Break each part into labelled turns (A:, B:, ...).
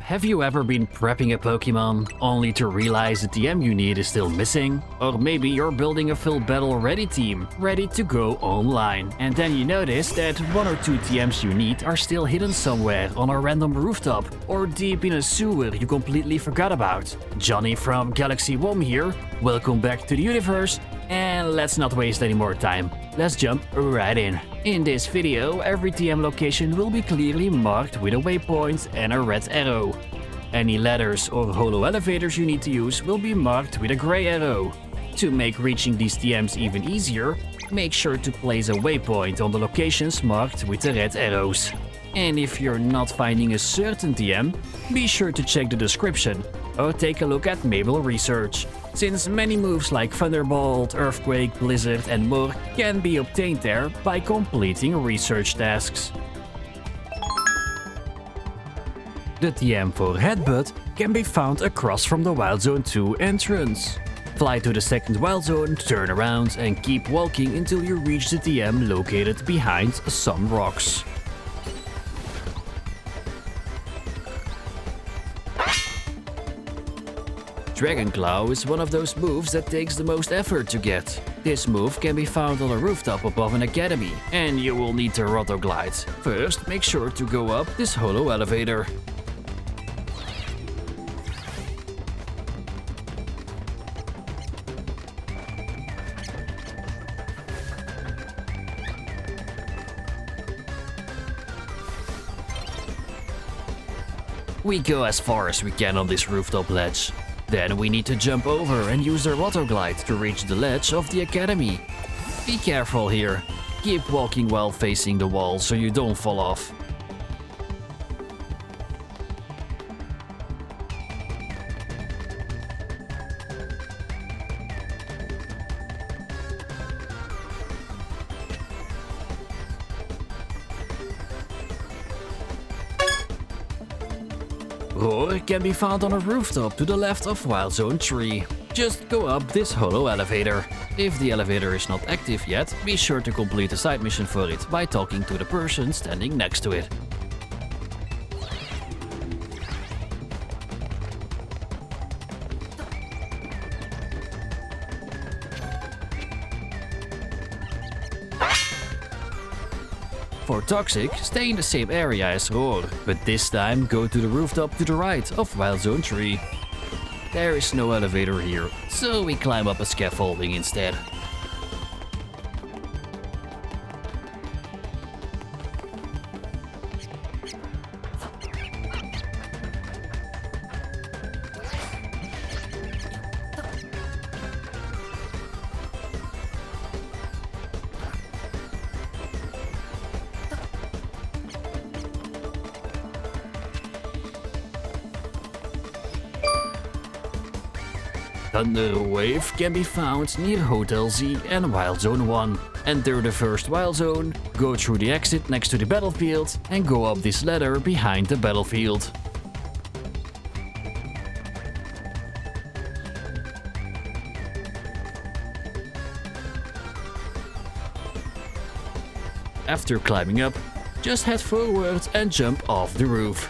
A: Have you ever been prepping a Pokemon, only to realize the TM you need is still missing? Or maybe you're building a full battle ready team, ready to go online, and then you notice that 1 or 2 TMs you need are still hidden somewhere on a random rooftop, or deep in a sewer you completely forgot about. Johnny from Galaxy Wom here, welcome back to the universe, and let's not waste any more time. Let's jump right in. In this video, every TM location will be clearly marked with a waypoint and a red arrow. Any ladders or holo-elevators you need to use will be marked with a gray arrow. To make reaching these TMs even easier, make sure to place a waypoint on the locations marked with the red arrows. And if you're not finding a certain TM, be sure to check the description or take a look at Mabel Research, since many moves like Thunderbolt, Earthquake, Blizzard and more can be obtained there by completing research tasks. The TM for Headbutt can be found across from the Wild Zone 2 entrance. Fly to the second Wild Zone, turn around and keep walking until you reach the TM located behind some rocks. Dragon Claw is one of those moves that takes the most effort to get. This move can be found on a rooftop above an academy, and you will need to Roto-Glide. First, make sure to go up this holo-elevator. We go as far as we can on this rooftop ledge. Then we need to jump over and use the Roto-Glide to reach the ledge of the academy. Be careful here. Keep walking while facing the wall so you don't fall off. Roar can be found on a rooftop to the left of Wild Zone 3. Just go up this holo-elevator. If the elevator is not active yet, be sure to complete a side mission for it by talking to the person standing next to it. For Toxic, stay in the same area as Roar, but this time go to the rooftop to the right of Wild Zone 3. There is no elevator here, so we climb up a scaffolding instead. Thunder Wave can be found near Hotel Z and Wild Zone 1. Enter the first Wild Zone, go through the exit next to the battlefield and go up this ladder behind the battlefield. After climbing up, just head forward and jump off the roof.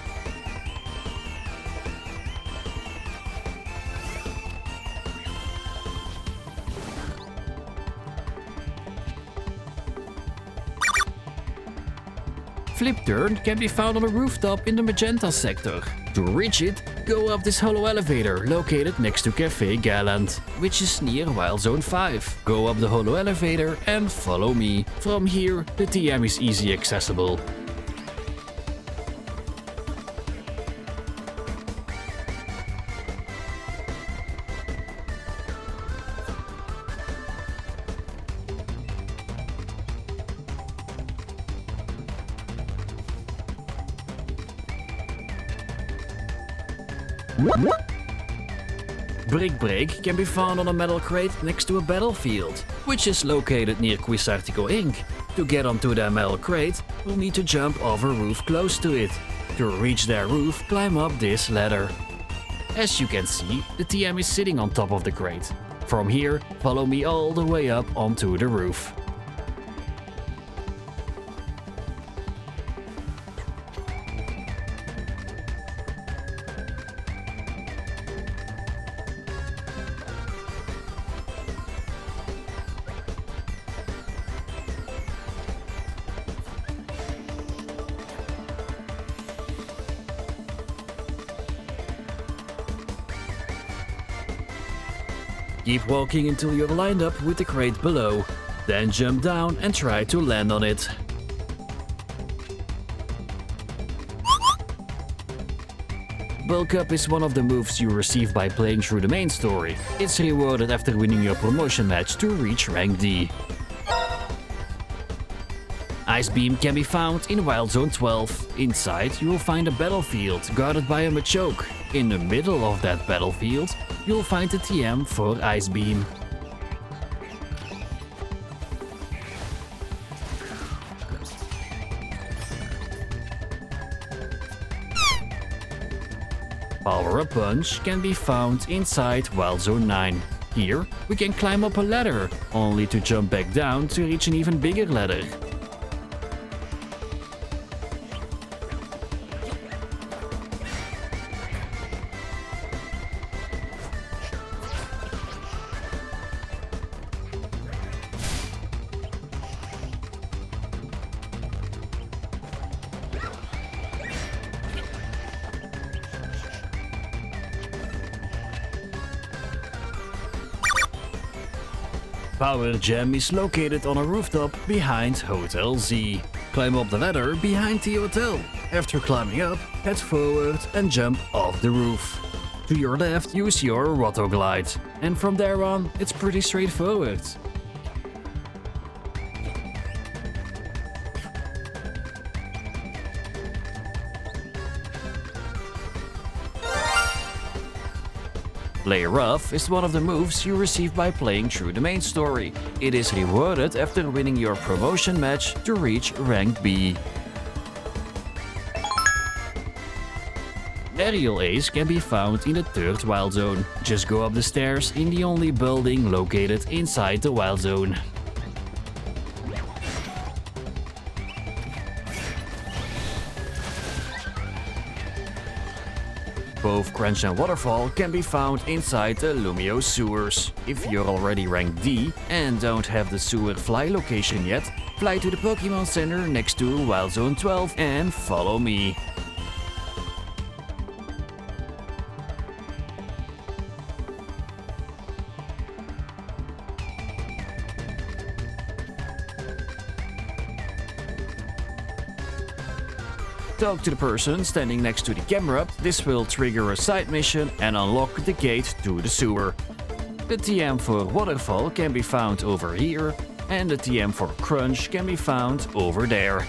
A: Flip Turn can be found on a rooftop in the Magenta sector. To reach it, go up this holo-elevator located next to Café Galant, which is near Wild Zone 5. Go up the holo-elevator and follow me. From here, the TM is easy accessible. Brick Break can be found on a metal crate next to a battlefield, which is located near Quizartico Inc. To get onto the metal crate, we'll need to jump off a roof close to it. To reach their roof, climb up this ladder. As you can see, the TM is sitting on top of the crate. From here, follow me all the way up onto the roof. Keep walking until you're lined up with the crate below. Then jump down and try to land on it. Bulk Up is one of the moves you receive by playing through the main story. It's rewarded after winning your promotion match to reach rank D. Ice Beam can be found in Wild Zone 12. Inside you will find a battlefield guarded by a Machoke. In the middle of that battlefield you'll find a TM for Ice Beam. Power Up Punch can be found inside Wild Zone 9. Here we can climb up a ladder, only to jump back down to reach an even bigger ladder. Power Gem is located on a rooftop behind Hotel Z. Climb up the ladder behind the hotel. After climbing up, head forward and jump off the roof. To your left, use your Roto-Glide. And from there on, it's pretty straightforward. Play Rough is one of the moves you receive by playing through the main story. It is rewarded after winning your promotion match to reach rank B. Aerial Ace can be found in the 3rd Wild Zone. Just go up the stairs in the only building located inside the Wild Zone. Both Crunch and Waterfall can be found inside the Lumio sewers. If you're already rank D and don't have the sewer fly location yet, fly to the Pokémon Center next to Wild Zone 12 and follow me. Talk to the person standing next to the camera. This will trigger a side mission and unlock the gate to the sewer. The TM for Waterfall can be found over here, and the TM for Crunch can be found over there.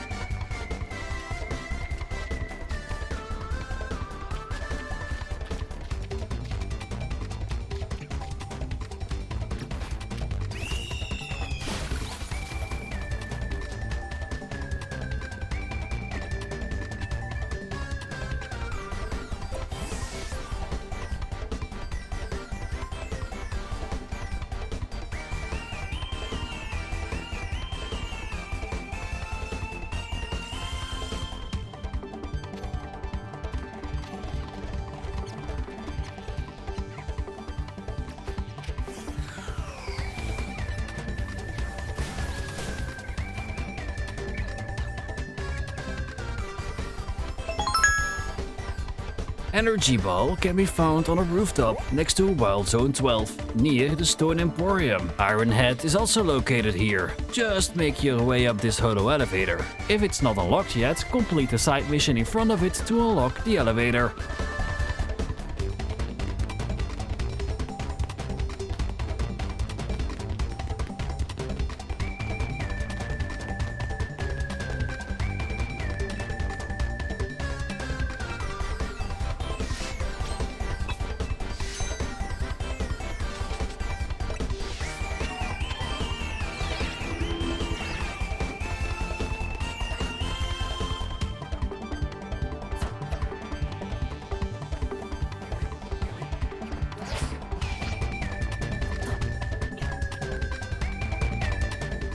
A: Energy Ball can be found on a rooftop next to Wild Zone 12, near the Stone Emporium. Iron Head is also located here. Just make your way up this holo-elevator. If it's not unlocked yet, complete the side mission in front of it to unlock the elevator.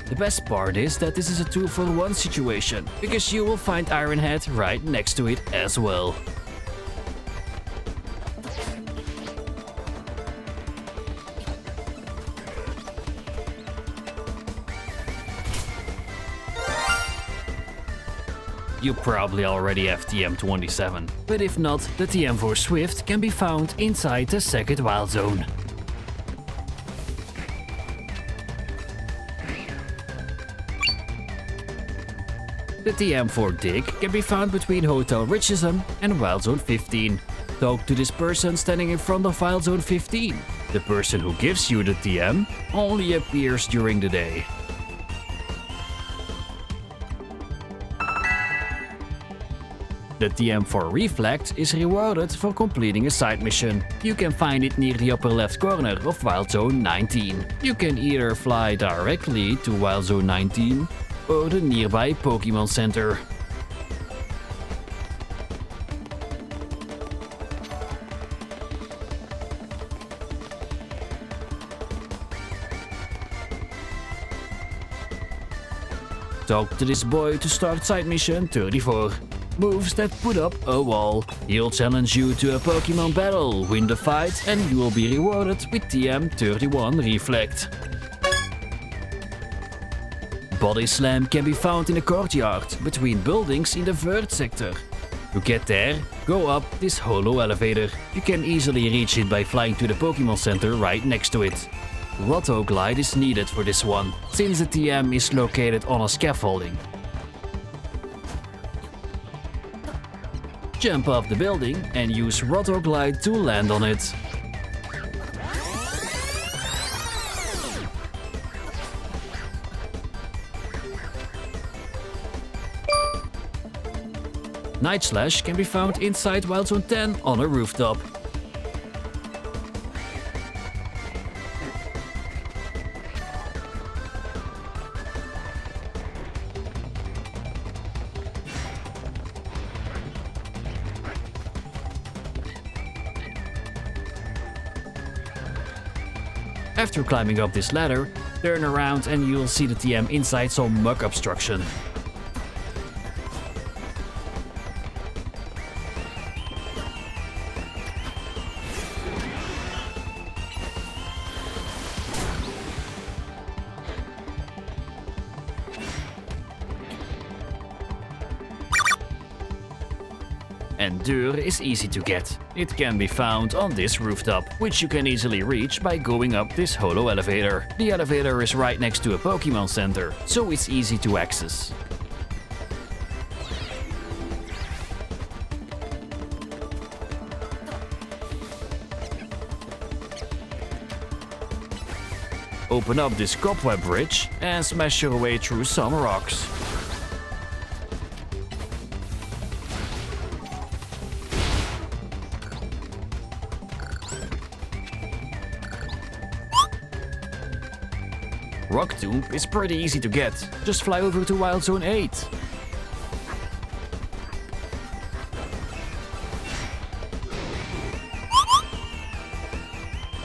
A: The best part is that this is a 2-for-1 situation, because you will find Iron Head right next to it as well. You probably already have TM27, but if not, the TM for Swift can be found inside the 2nd Wild Zone. The TM for Dig can be found between Hotel Richism and Wild Zone 15. Talk to this person standing in front of Wild Zone 15. The person who gives you the TM only appears during the day. The TM for Reflect is rewarded for completing a side mission. You can find it near the upper left corner of Wild Zone 19. You can either fly directly to Wild Zone 19 or the nearby Pokémon Center. Talk to this boy to start side mission 34. Moves that put up a wall. He'll challenge you to a Pokemon battle, win the fight, and you will be rewarded with TM 31 Reflect. Body Slam can be found in the courtyard, between buildings in the third sector. To get there, go up this holo-elevator. You can easily reach it by flying to the Pokemon Center right next to it. Roto-Glide is needed for this one, since the TM is located on a scaffolding. Jump off the building and use Roto-Glide to land on it. Night Slash can be found inside Wild Zone 10 on a rooftop. After climbing up this ladder, turn around and you'll see the TM inside some mug obstruction. Endure is easy to get. It can be found on this rooftop, which you can easily reach by going up this holo-elevator. The elevator is right next to a Pokemon Center, so it's easy to access. Open up this cobweb bridge and smash your way through some rocks. Rock Tomb is pretty easy to get. Just fly over to Wild Zone 8.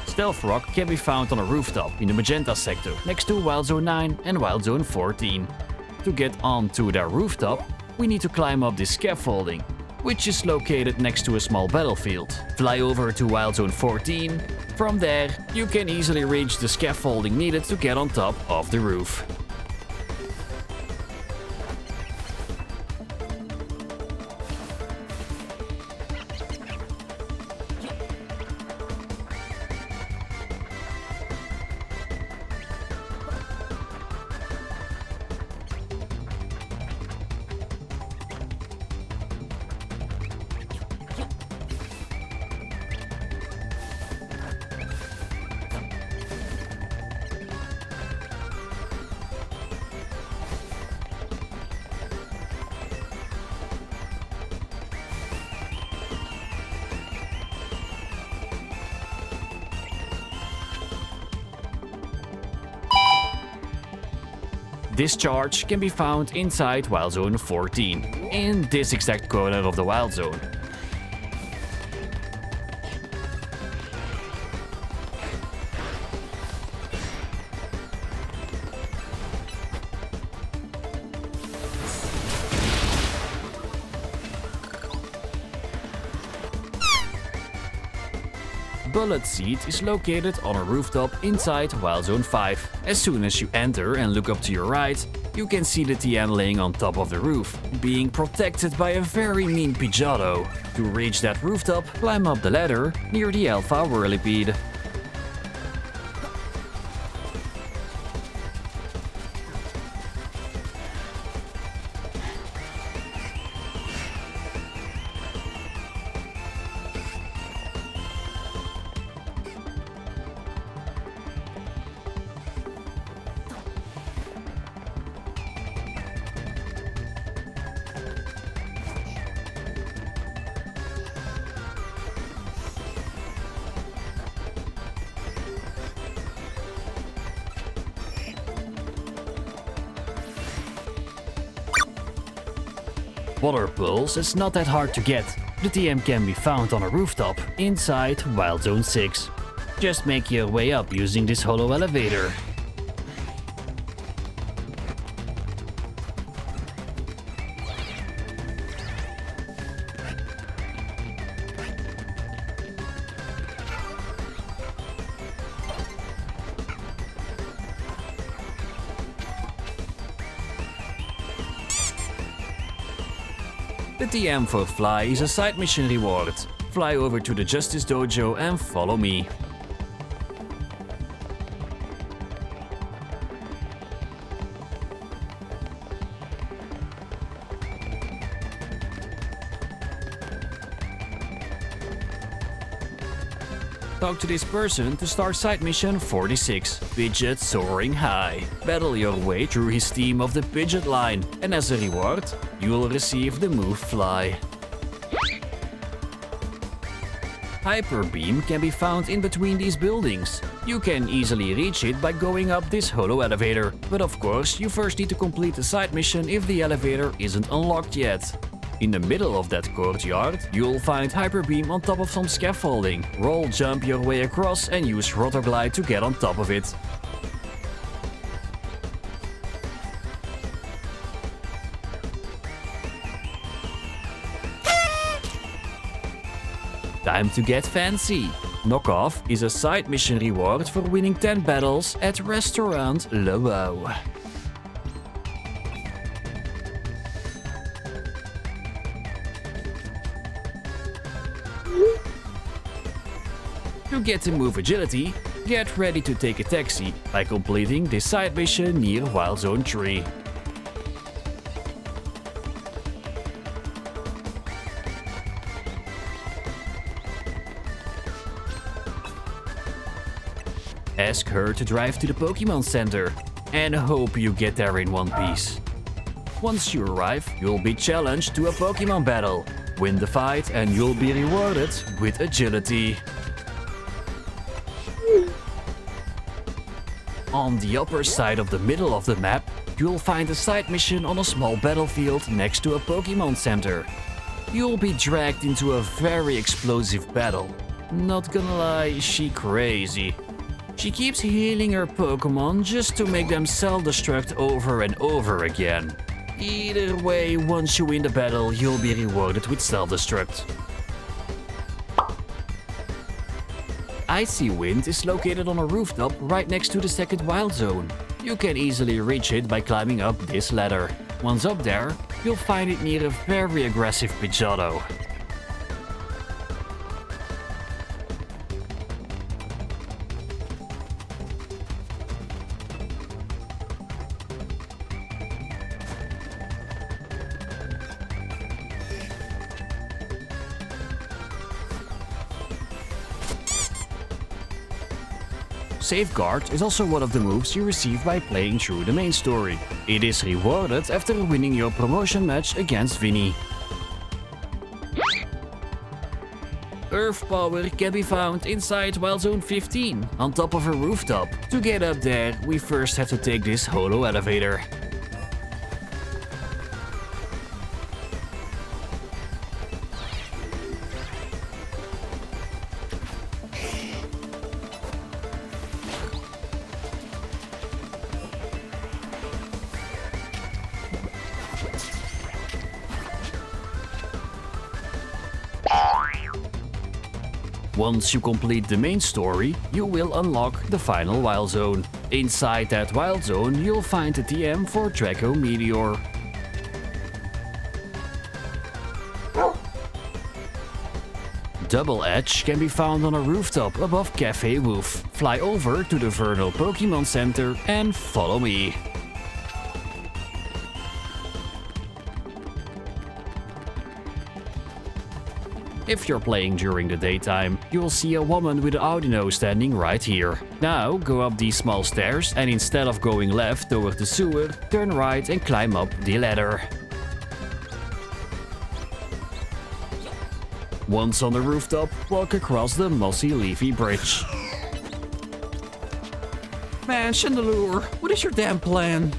A: Stealth Rock can be found on a rooftop in the Magenta sector next to Wild Zone 9 and Wild Zone 14. To get onto their rooftop, we need to climb up this scaffolding, which is located next to a small battlefield. Fly over to Wild Zone 14. From there, you can easily reach the scaffolding needed to get on top of the roof. Discharge can be found inside Wild Zone 14, in this exact corner of the Wild Zone. Bullet Seed is located on a rooftop inside Wild Zone 5. As soon as you enter and look up to your right, you can see the TM laying on top of the roof, being protected by a very mean Pidgeotto. To reach that rooftop, climb up the ladder near the Alpha Whirlipede. Water Pulse is not that hard to get. The TM can be found on a rooftop inside Wild Zone 6. Just make your way up using this holo-elevator. The TM for Fly is a side mission reward. Fly over to the Justice Dojo and follow me. Talk to this person to start side mission 46, Pidgeot Soaring High. Battle your way through his team of the Pidgeot line, and as a reward, you'll receive the move Fly. Hyper Beam can be found in between these buildings. You can easily reach it by going up this holo-elevator, but of course you first need to complete the side mission if the elevator isn't unlocked yet. In the middle of that courtyard, you'll find Hyper Beam on top of some scaffolding. Roll jump your way across and use Roto-Glide to get on top of it. Time to get fancy! Knockoff is a side mission reward for winning 10 battles at Restaurant Le Wow. To get the move Agility, get ready to take a taxi by completing this side mission near Wild Zone 3. Ask her to drive to the Pokémon Center and hope you get there in one piece. Once you arrive, you'll be challenged to a Pokémon battle. Win the fight and you'll be rewarded with Agility. On the upper side of the middle of the map, you'll find a side mission on a small battlefield next to a Pokémon Center. You'll be dragged into a very explosive battle. Not gonna lie, she crazy. She keeps healing her Pokémon just to make them self-destruct over and over again. Either way, once you win the battle, you'll be rewarded with self-destruct. Icy Wind is located on a rooftop right next to the second Wild Zone. You can easily reach it by climbing up this ladder. Once up there, you'll find it near a very aggressive Pidgeotto. Safeguard is also one of the moves you receive by playing through the main story. It is rewarded after winning your promotion match against Vinny. Earth Power can be found inside Wild Zone 15, on top of a rooftop. To get up there, we first have to take this holo-elevator. Once you complete the main story, you will unlock the final Wild Zone. Inside that Wild Zone, you'll find the TM for Draco Meteor. Double Edge can be found on a rooftop above Cafe Woof. Fly over to the Vernal Pokémon Center and follow me. If you're playing during the daytime, you'll see a woman with an Audino standing right here. Now go up these small stairs and instead of going left toward the sewer, turn right and climb up the ladder. Once on the rooftop, walk across the mossy leafy bridge. Man, Chandelure, what is your damn plan?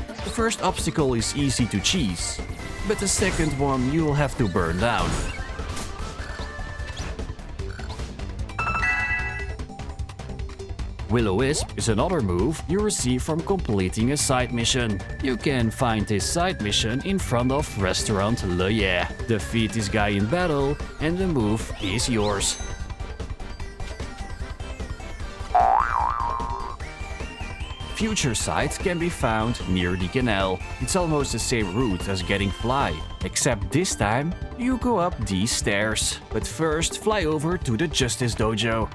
A: The first obstacle is easy to cheese. but the second one you'll have to burn down. Will-O-Wisp is another move you receive from completing a side mission. You can find this side mission in front of Restaurant Le Yeah. Defeat this guy in battle and the move is yours. Future Sight can be found near the canal. It's almost the same route as getting Fly, except this time you go up these stairs. But first fly over to the Justice Dojo.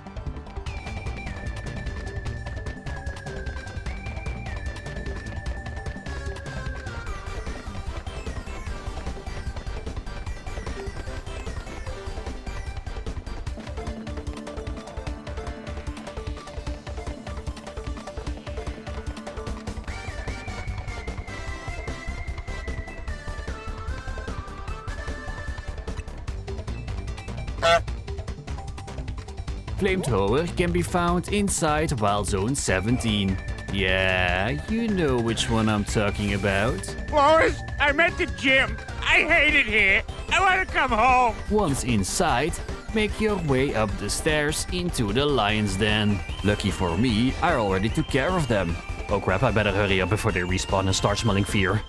A: Flamethrower can be found inside Wild Zone 17. Yeah, you know which one I'm talking about.
B: Lois, I'm at the gym. I hate it here. I want to come home.
A: Once inside, make your way up the stairs into the lion's den. Lucky for me, I already took care of them. Oh crap, I better hurry up before they respawn and start smelling fear.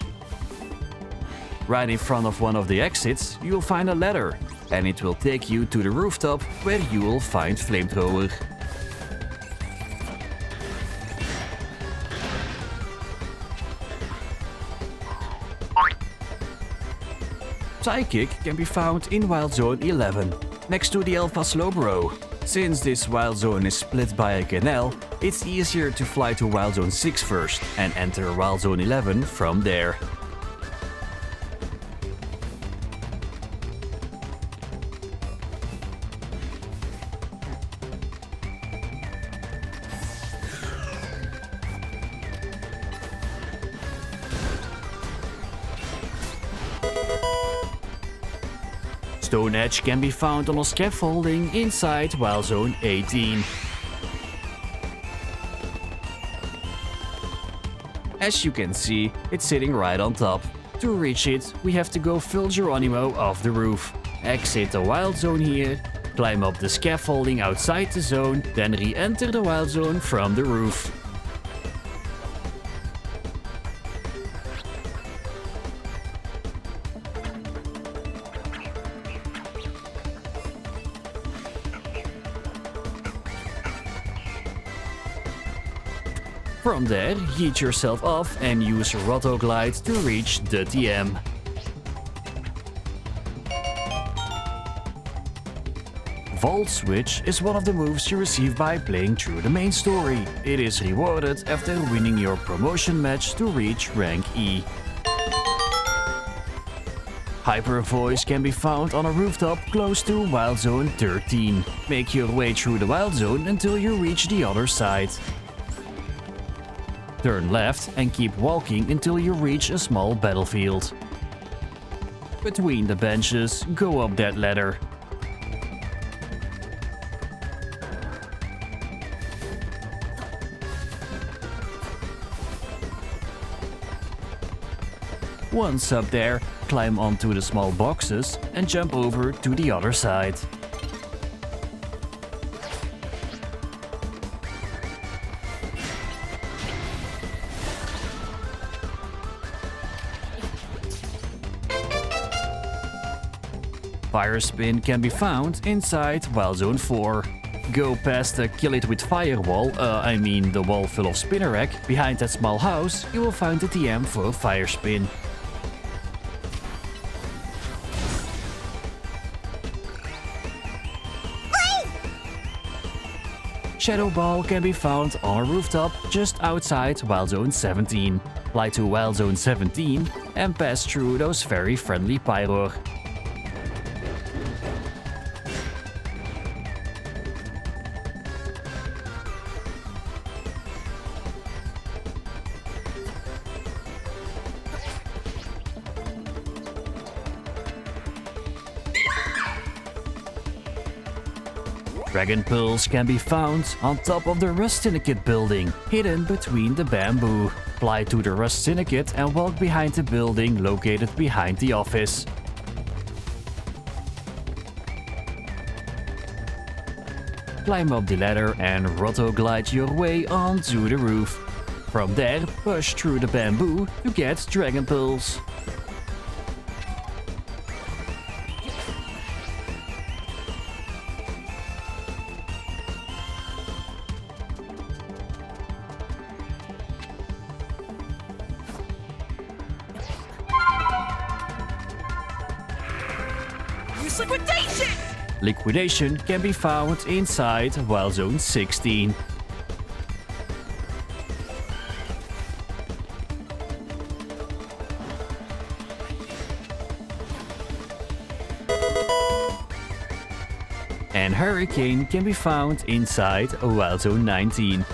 A: Right in front of one of the exits, you'll find a ladder. And it will take you to the rooftop where you will find Flamethrower. Psychic can be found in Wild Zone 11, next to the Alpha Slowbro. Since this Wild Zone is split by a canal, it's easier to fly to Wild Zone 6 first and enter Wild Zone 11 from there. Stone Edge can be found on a scaffolding inside Wild Zone 18. As you can see, it's sitting right on top. To reach it, we have to go full Geronimo off the roof. Exit the Wild Zone here, climb up the scaffolding outside the zone, then re-enter the Wild Zone from the roof. From there, heat yourself off and use Roto-Glide to reach the TM. Vault Switch is one of the moves you receive by playing through the main story. It is rewarded after winning your promotion match to reach rank E. Hyper Voice can be found on a rooftop close to Wild Zone 13. Make your way through the Wild Zone until you reach the other side. Turn left and keep walking until you reach a small battlefield. Between the benches, go up that ladder. Once up there, climb onto the small boxes and jump over to the other side. Fire Spin can be found inside Wild Zone 4. Go past the Kill It With Fire wall, the wall full of Spinnerack. Behind that small house, you will find the TM for Fire Spin. Shadow Ball can be found on a rooftop just outside Wild Zone 17. Fly to Wild Zone 17 and pass through those very friendly Pyroar. Dragon Pearls can be found on top of the Rust Syndicate building, hidden between the bamboo. Fly to the Rust Syndicate and walk behind the building located behind the office. Climb up the ladder and Roto-Glide your way onto the roof. From there, push through the bamboo to get Dragon Pulse.
C: Use Liquidation!
A: Liquidation can be found inside Wild Zone 16. And Hurricane can be found inside Wild Zone 19.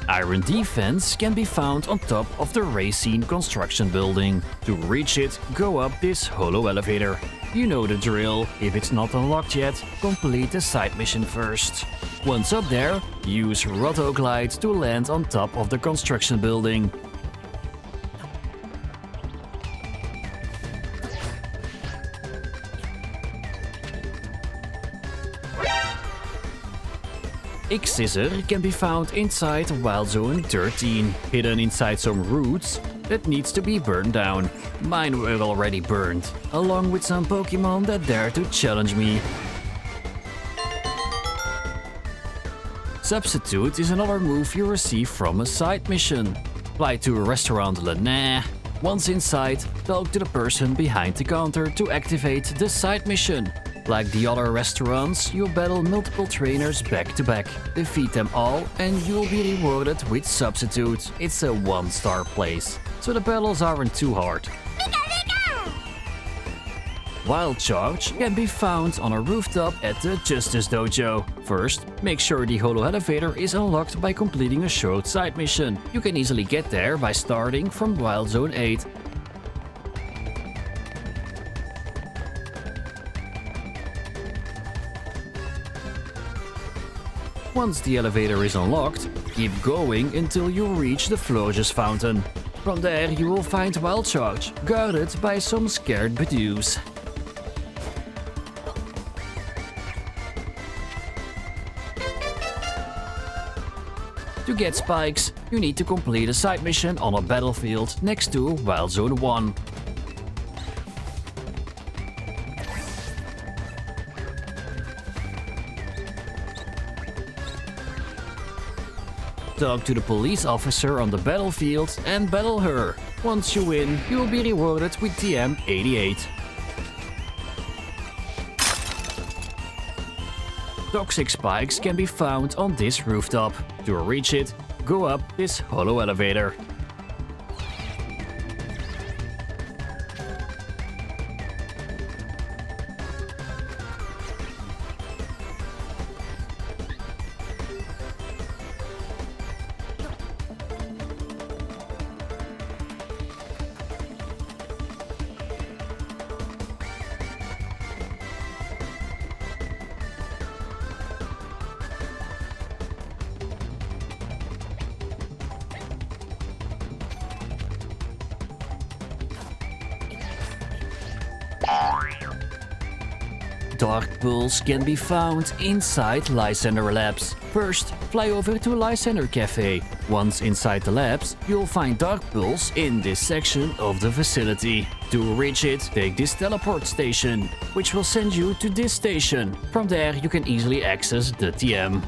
A: Iron Defense can be found on top of the Racine construction building. To reach it, go up this holo-elevator. You know the drill. If it's not unlocked yet, complete the side mission first. Once up there, use Roto-Glide to land on top of the construction building. X-scissor can be found inside Wild Zone 13, hidden inside some roots that needs to be burned down. Mine were already burned, along with some Pokémon that dare to challenge me. Substitute is another move you receive from a side mission. Fly to a restaurant Lena. Once inside, talk to the person behind the counter to activate the side mission. Like the other restaurants, you'll battle multiple trainers back to back. Defeat them all and you'll be rewarded with Substitute. It's a 1-star place, so the battles aren't too hard. Wild Charge can be found on a rooftop at the Justice Dojo. First, make sure the holo-elevator is unlocked by completing a short side mission. You can easily get there by starting from Wild Zone 8. Once the elevator is unlocked, keep going until you reach the Florges Fountain. From there you will find Wild Charge, guarded by some scared Badoos. To get spikes, you need to complete a side mission on a battlefield next to Wild Zone 1. Talk to the police officer on the battlefield and battle her. Once you win, you will be rewarded with TM 88. Toxic spikes can be found on this rooftop. To reach it, go up this holo-elevator. Dark Pulse can be found inside Lysander Labs. First, fly over to Lysander Cafe. Once inside the labs, you'll find Dark Pulse in this section of the facility. To reach it, take this teleport station, which will send you to this station. From there, you can easily access the TM.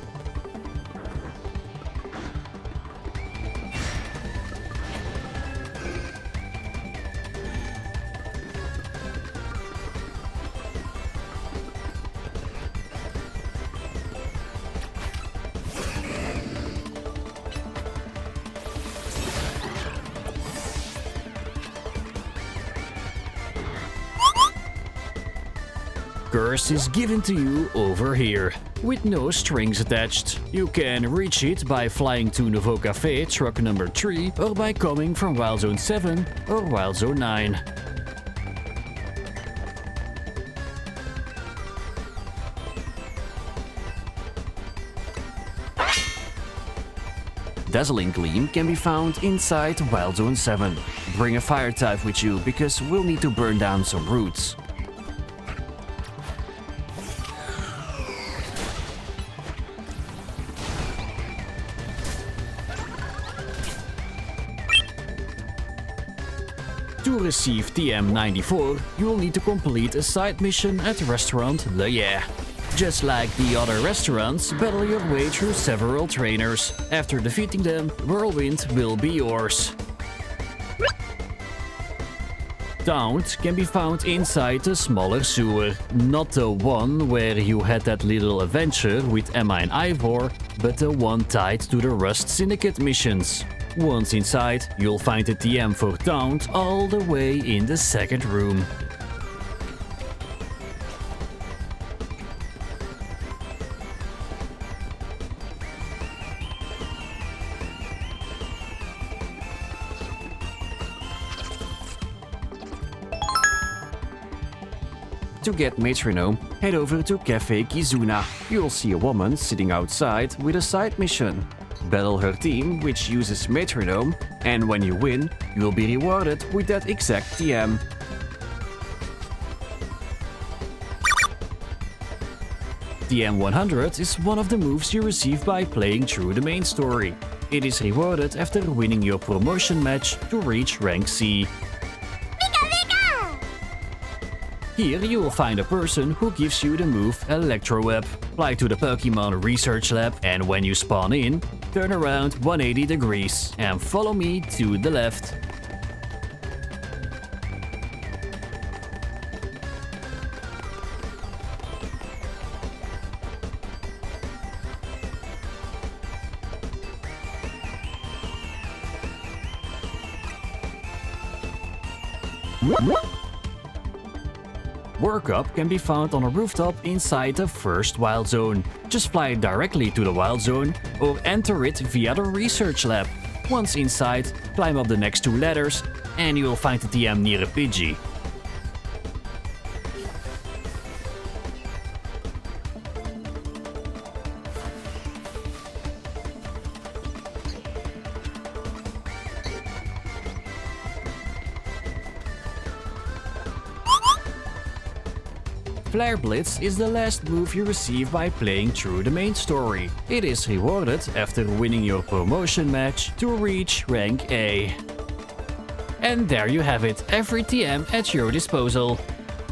A: Curse is given to you over here. with no strings attached. You can reach it by flying to Nouveau Café truck number 3 or by coming from Wild Zone 7 or Wild Zone 9. Dazzling Gleam can be found inside Wild Zone 7. Bring a fire type with you because we'll need to burn down some roots. To receive TM94, you will need to complete a side mission at restaurant Le Yeah. Just like the other restaurants, battle your way through several trainers. After defeating them, Whirlwind will be yours. Taunt can be found inside the smaller sewer. Not the one where you had that little adventure with Emma and Ivor, but the one tied to the Rust Syndicate missions. Once inside, you'll find the TM for Taunt all the way in the second room. To get Metronome, head over to Café Kizuna. You'll see a woman sitting outside with a side mission. Battle her team, which uses Metronome, and when you win, you'll be rewarded with that exact TM. TM 100 is one of the moves you receive by playing through the main story. It is rewarded after winning your promotion match to reach rank C. Here you will find a person who gives you the move Electroweb. Fly to the Pokémon Research Lab, and when you spawn in, turn around 180 degrees and follow me to the left. Work Up can be found on a rooftop inside the first Wild Zone. Just fly directly to the Wild Zone or enter it via the Research Lab. Once inside, climb up the next 2 ladders and you will find the TM near a Pidgey. Flare Blitz is the last move you receive by playing through the main story. It is rewarded after winning your promotion match to reach rank A. And there you have it, every TM at your disposal.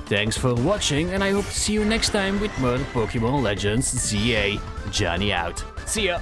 A: Thanks for watching and I hope to see you next time with more Pokémon Legends ZA. Johnny out. See ya!